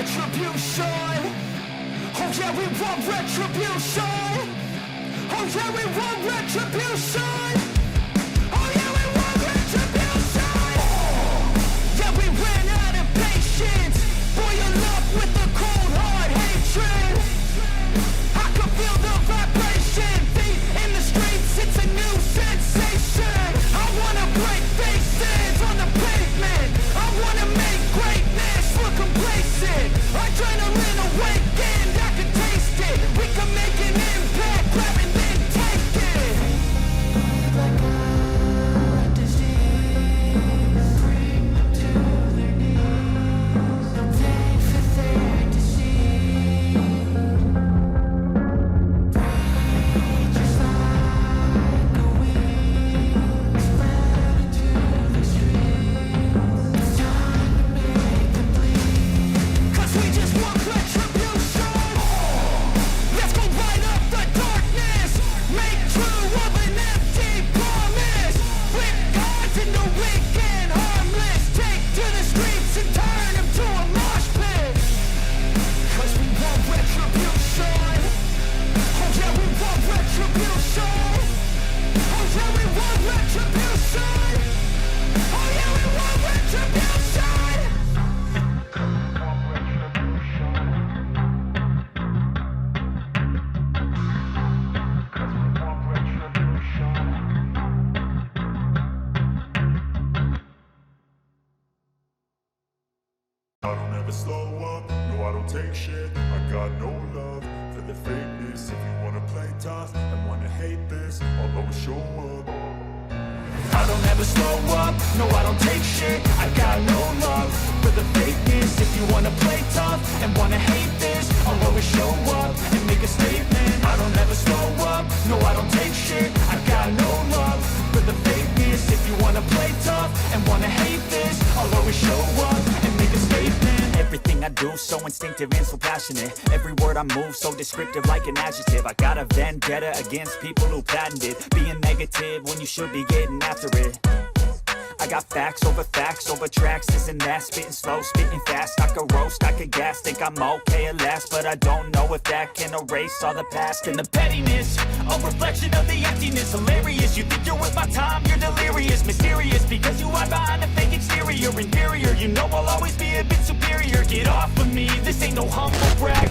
retribution. Oh yeah, we want retribution. Oh yeah, we want retribution. Oh yeah, we want retribution. Yeah, we ran out of patience. Boil up with the cold hard hatred. I can feel the vibration. Feet in the streets, it's a new sensation. I wanna break faces on the pavement. I wanna make greatness look complacent. Adrenaline awakened, I can taste it. We can make an impact, grab and then take it. Like a disease, bring them to their knees. No pain for their disease. Just like a weed, spread into the streets. Time to make them bleed. 'Cause we just want retribution. Let's go light up the darkness. Make true of an empty promise. Flip gods into weak and harmless. Take to the streets and turn them to a mosh pit. 'Cause we want retribution. Oh yeah, we want retribution. Oh yeah, we want retribution. Oh yeah, we want retribution. I don't ever slow up, no I don't take shit. I got no love for the fakeness. If you wanna play tough and wanna hate this, I'll always show up. I don't ever slow up, no I don't take shit. I got no love for the fakeness. If you wanna play tough and wanna hate this, I'll always show up and make a statement. I don't ever slow up, no I don't take shit. I got no love for the fakeness. If you wanna play tough and wanna hate this, I'll always show up and make a statement. Everything I do so instinctive and so passionate. Every word I move so descriptive like an adjective. I got a vendetta against people who patented being negative when you should be getting after it. I got facts over tracks, this and that. Spitting slow, spitting fast. I could roast, I could gas. Think I'm okay at last, but I don't know if that can erase all the past. And the pettiness, a reflection of the emptiness. Hilarious, you think you're worth my time, you're delirious. Mysterious, because you hide behind a fake exterior. Inferior, you know I'll always be a bit superior. Get off of me, this ain't no humble brag.